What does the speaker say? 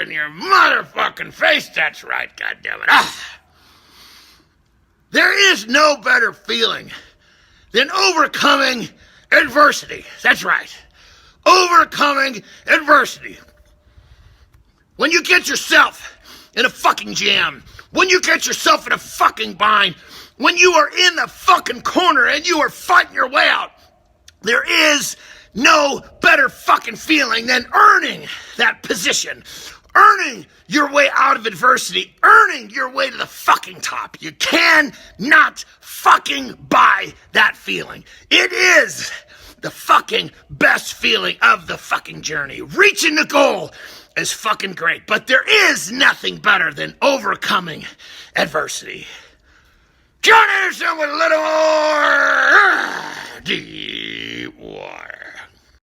in your motherfucking face. That's right, goddammit. There is no better feeling than overcoming adversity. That's right. Overcoming adversity. When you get yourself in a fucking jam, when you get yourself in a fucking bind, when you are in the fucking corner and you are fighting your way out, there is no better fucking feeling than earning that position, earning your way out of adversity, earning your way to the fucking top. You cannot fucking buy that feeling. It is the fucking best feeling of the fucking journey. Reaching the goal is fucking great, but there is nothing better than overcoming adversity. John Andersen with a little more deep water.